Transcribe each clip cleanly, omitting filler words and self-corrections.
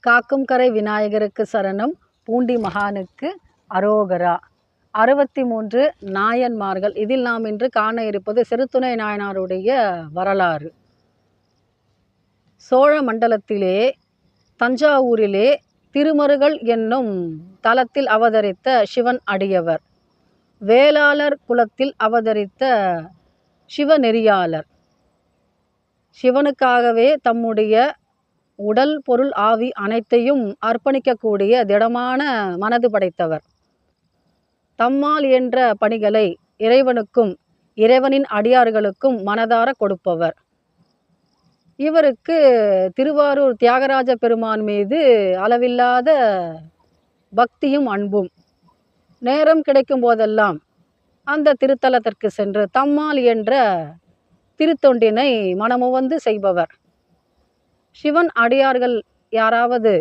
காக்கும் கரை விநாயகருக்கு சரணம், பூண்டி மகானுக்கு அரோகரா. 63 நாயன்மார்கள். இதில் நாம் இன்று காண இருப்பது சிறுத்துணை நாயனாருடைய வரலாறு. சோழ மண்டலத்திலே தஞ்சாவூரிலே திருமருகல் என்னும் தலத்தில் அவதரித்த சிவன் அடியவர். வேளாளர் குலத்தில் அவதரித்த சிவநெறியாளர். சிவனுக்காகவே தம்முடைய உடல், பொருள், ஆவி அனைத்தையும் அர்ப்பணிக்கக்கூடிய திடமான மனது படைத்தவர். தம்மால் என்ற பணிகளை இறைவனுக்கும் இறைவனின் அடியார்களுக்கும் மனதார கொடுப்பவர். இவருக்கு திருவாரூர் தியாகராஜ பெருமான் மீது அளவில்லாத பக்தியும் அன்பும். நேரம் கிடைக்கும் போதெல்லாம் அந்த திருத்தலத்திற்கு சென்று தம்மால் என்ற திருத்தொண்டினை மனமுவந்து செய்பவர். சிவன் அடியார்கள் யாராவது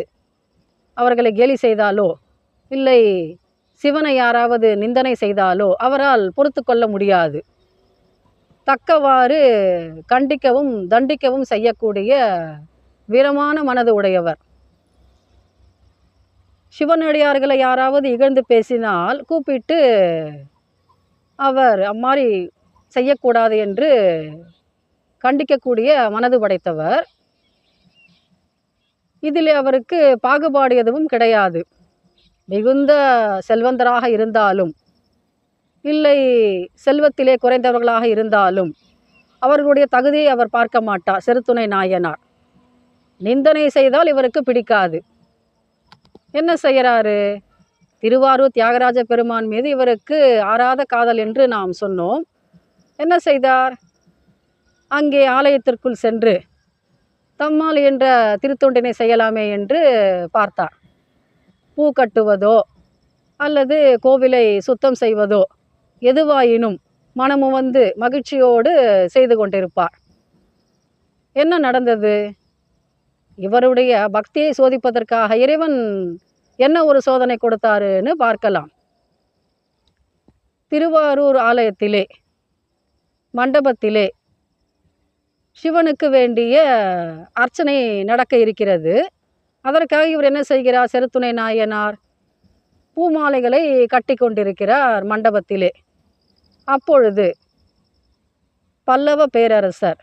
அவர்களை கேலி செய்தாலோ இல்லை சிவனை யாராவது நிந்தனை செய்தாலோ அவரால் பொறுத்து கொள்ள முடியாது. தக்கவாறு கண்டிக்கவும் தண்டிக்கவும் செய்யக்கூடிய வீரமான மனது உடையவர். சிவனடியார்களை யாராவது இகழ்ந்து பேசினால் கூப்பிட்டு அவர் அம்மாதிரி செய்யக்கூடாது என்று கண்டிக்கக்கூடிய மனது படைத்தவர். இதில் அவருக்கு பாகுபாடு எதுவும் கிடையாது. மிகுந்த செல்வந்தராக இருந்தாலும் இல்லை செல்வத்திலே குறைந்தவர்களாக இருந்தாலும் அவர்களுடைய தகுதியை அவர் பார்க்க மாட்டார். சிறுத்துணை நாயனார் நிந்தனை செய்தால் இவருக்கு பிடிக்காது. என்ன செய்கிறாரு? திருவாரூர் தியாகராஜ பெருமான் மீது இவருக்கு ஆறாத காதல் என்று நாம் சொன்னோம். என்ன செய்தார்? அங்கே ஆலயத்திற்குள் சென்று தம்மால் என்ற திருத்தொண்டினை செய்யலாமே என்று பார்த்தார். பூ கட்டுவதோ அல்லது கோவிலை சுத்தம் செய்வதோ எதுவாயினும் மனமுவந்து மகிழ்ச்சியோடு செய்து கொண்டிருப்பார். என்ன நடந்தது? இவருடைய பக்தியை சோதிப்பதற்காக இறைவன் என்ன ஒரு சோதனை கொடுத்தாருன்னு பார்க்கலாம். திருவாரூர் ஆலயத்திலே மண்டபத்திலே சிவனுக்கு வேண்டிய அர்ச்சனை நடக்க இருக்கிறது. அதற்காக இவர் என்ன செய்கிறார்? சிறுத்துணை நாயனார் பூமாலைகளை கட்டி கொண்டிருக்கிறார் மண்டபத்திலே. அப்பொழுது பல்லவ பேரரசர்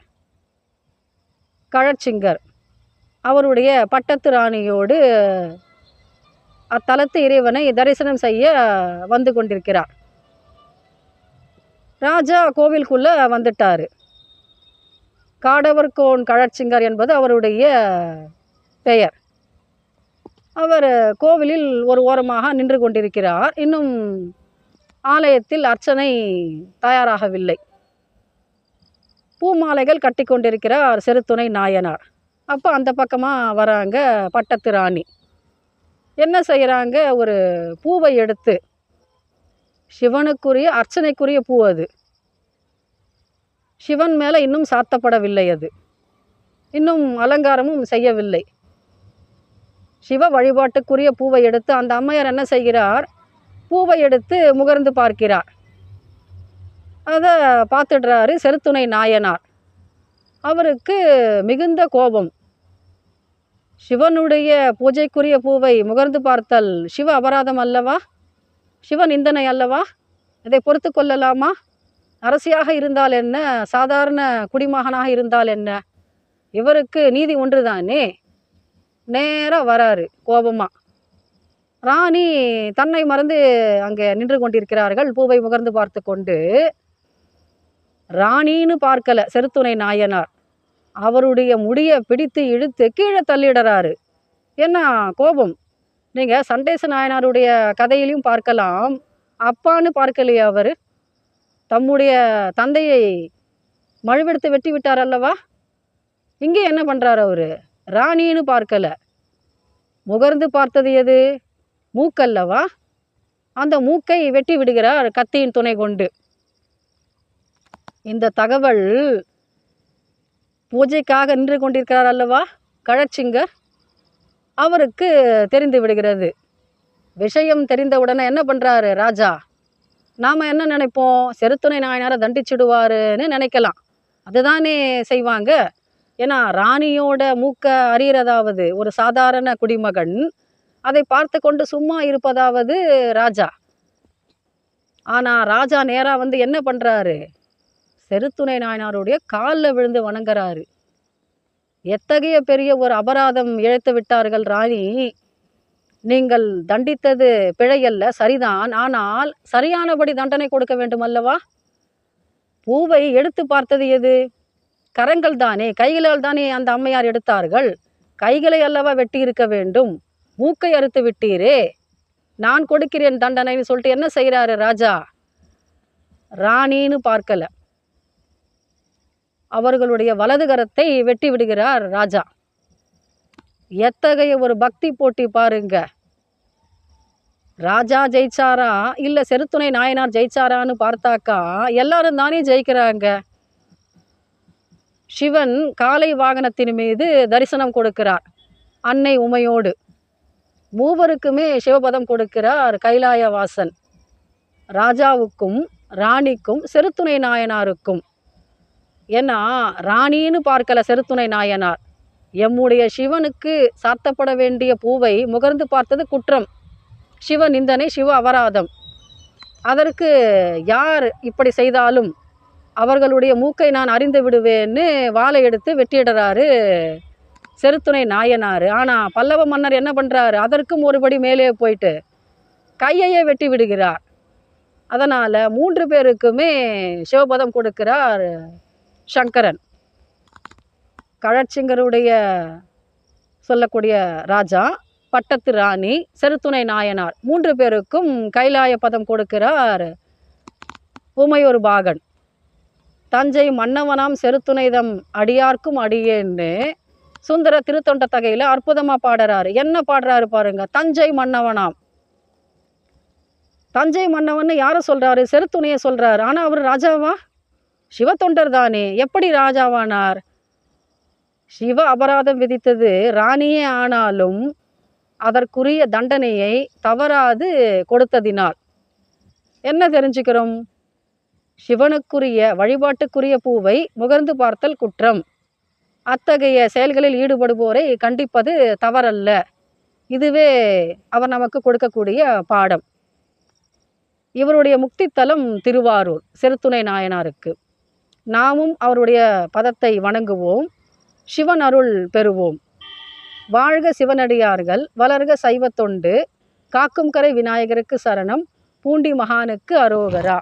கழற்சிங்கர் அவருடைய பட்டத்து ராணியோடு அத்தலத்து இறைவனை தரிசனம் செய்ய வந்து கொண்டிருக்கிறார். ராஜா கோவிலுக்குள்ள வந்துட்டார். காடவர்கோன் கழற்சிங்கர் என்பது அவருடைய பெயர். அவர் கோவிலில் ஒரு ஓரமாக நின்று கொண்டிருக்கிறார். இன்னும் ஆலயத்தில் அர்ச்சனை தயாராகவில்லை. பூமாலைகள் கட்டி கொண்டிருக்கிறார் சிறுத்துணை நாயனார். அப்போ அந்த பக்கமாக வராங்க பட்டத்து ராணி. என்ன செய்கிறாங்க? ஒரு பூவை எடுத்து, சிவனுக்குரிய அர்ச்சனைக்குரிய பூ அது, சிவன் மேலே இன்னும் சாத்தப்படவில்லை, அது இன்னும் அலங்காரமும் செய்யவில்லை. சிவ வழிபாட்டுக்குரிய பூவை எடுத்து அந்த அம்மையார் என்ன செய்கிறார்? பூவை எடுத்து முகர்ந்து பார்க்கிறார். அதை பார்த்துடுறாரு சிறுத்துணை நாயனார். அவருக்கு மிகுந்த கோபம். சிவனுடைய பூஜைக்குரிய பூவை முகர்ந்து பார்த்தல் சிவ அபராதம் அல்லவா? சிவ நிந்தனை அல்லவா? இதை பொறுத்து கொள்ளலாமா? அரசியாக இருந்தால் என்ன, சாதாரண குடிமகனாக இருந்தால் என்ன, இவருக்கு நீதி ஒன்றுதானே. நேராக வராரு கோபமாக. ராணி தன்னை மறந்து அங்கே நின்று கொண்டிருக்கிறார்கள் பூவை முகர்ந்து பார்த்து கொண்டு. ராணின்னு பார்க்கல சிறுத்துணை நாயனார். அவருடைய முடியை பிடித்து இழுத்து கீழே தள்ளிடுறாரு. என்ன கோபம்! நீங்கள் சண்டேச நாயனாருடைய கதையிலையும் பார்க்கலாம். அப்பான்னு பார்க்கலையே அவர்? தம்முடைய தந்தையை மழுவெடுத்து வெட்டி விட்டார் அல்லவா? இங்கே என்ன பண்ணுறார் அவர்? ராணின்னு பார்க்கல. முகர்ந்து பார்த்தது எது? மூக்கல்லவா? அந்த மூக்கை வெட்டி விடுகிறார் கத்தியின் துணை கொண்டு. இந்த தகவல் பூஜைக்காக நின்று கொண்டிருக்கிறார் அல்லவா கழற்சிங்கர், அவருக்கு தெரிந்து விடுகிறது. விஷயம் தெரிந்தவுடனே என்ன பண்ணுறாரு ராஜா? நாம் என்ன நினைப்போம்? சிறுத்துணை நாயனாரை தண்டிச்சிடுவாருன்னு நினைக்கலாம். அதுதானே செய்வாங்க. ஏன்னா ராணியோட மூக்க அறியறதாவது ஒரு சாதாரண குடிமகன், அதை பார்த்து கொண்டு சும்மா இருப்பதாவது ராஜா. ஆனா ராஜா நேரா வந்து என்ன பண்றாரு? செருத்துணை நாயனாருடைய கால்ல விழுந்து வணங்குறாரு. எத்தகைய பெரிய ஒரு அபராதம் இழைத்து விட்டார்கள் ராணி. நீங்கள் தண்டித்தது பிழையல்ல, சரிதான். ஆனால் சரியானபடி தண்டனை கொடுக்க வேண்டும் அல்லவா? பூவை எடுத்து பார்த்தது எது? கரங்கள் தானே, கைகளால் தானே அந்த அம்மையார் எடுத்தார்கள். கைகளை அல்லவா வெட்டி இருக்க வேண்டும். மூக்கை அறுத்து விட்டீரே. நான் கொடுக்கிறேன் தண்டனைன்னு சொல்லிட்டு என்ன செய்கிறாரு ராஜா? ராணின்னு பார்க்கல, அவர்களுடைய வலது கரத்தை வெட்டி விடுகிறார் ராஜா. எத்தகைய ஒரு பக்தி போட்டி பாருங்க. ராஜா ஜெயிச்சாரா இல்லை செருத்துணை நாயனார் ஜெயிச்சாரான்னு பார்த்தாக்கா எல்லாரும் தானே ஜெயிக்கிறாங்க. சிவன் காளை வாகனத்தின் மீது தரிசனம் கொடுக்கிறார் அன்னை உமையோடு. மூவருக்குமே சிவபதம் கொடுக்கிறார் கைலாயவாசன். ராஜாவுக்கும் ராணிக்கும் செருத்துணை நாயனாருக்கும். ஏன்னா ராணின்னு பார்க்கல செருத்துணை நாயனார். எம்முடைய சிவனுக்கு சாத்தப்பட வேண்டிய பூவை முகர்ந்து பார்த்தது குற்றம், சிவ நிந்தனை, சிவ அபராதம். அதற்கு யார் இப்படி செய்தாலும் அவர்களுடைய மூக்கை நான் அறிந்து விடுவேன்னு வாளை எடுத்து வெட்டிடுறாரு செருத்துணை நாயனார். ஆனால் பல்லவ மன்னர் என்ன பண்ணுறாரு? அதற்கும் ஒருபடி மேலே போயிட்டு கையையே வெட்டி விடுகிறார். அதனால் 3 பேருக்குமே சிவபதம் கொடுக்கிறார் சங்கரன். கழற்சிங்கருடைய சொல்லக்கூடிய ராஜா, பட்டத்து ராணி, செருத்துணை நாயனார் 3 பேருக்கும் கைலாய பதம் கொடுக்கிறார் உமையொரு பாகன். தஞ்சை மன்னவனாம் செருத்துணைதம் அடியார்க்கும் அடியேன்னு சுந்தர திருத்தொண்ட தகையில் அற்புதமாக பாடுறாரு. என்ன பாடுறாரு பாருங்க. தஞ்சை மன்னவனாம். தஞ்சை மன்னவன் யாரை சொல்கிறாரு? செருத்துணையை சொல்கிறாரு. ஆனால் அவர் ராஜாவா? சிவத்தொண்டர் தானே, எப்படி ராஜாவானார்? சிவ அபராதம் விதித்தது ராணியே, ஆனாலும் அதற்குரிய தண்டனையை தவறாது கொடுத்ததினால் என்ன தெரிஞ்சுக்கிறோம்? சிவனுக்குரிய வழிபாட்டுக்குரிய பூவை முகர்ந்து பார்த்தல் குற்றம். அத்தகைய செயல்களில் ஈடுபடுவோரை கண்டிப்பது தவறல்ல. இதுவே அவர் நமக்கு கொடுக்கக்கூடிய பாடம். இவருடைய முக்தித்தலம் திருவாரூர் செருத்துணை நாயனாருக்கு. நாமும் அவருடைய பதத்தை வணங்குவோம், சிவன் அருள் பெறுவோம். வாழ்க சிவனடியார்கள், வளர்க சைவத்தொண்டு, காக்கும் கரை விநாயகருக்கு சரணம், பூண்டி மகானுக்கு அரோகரா.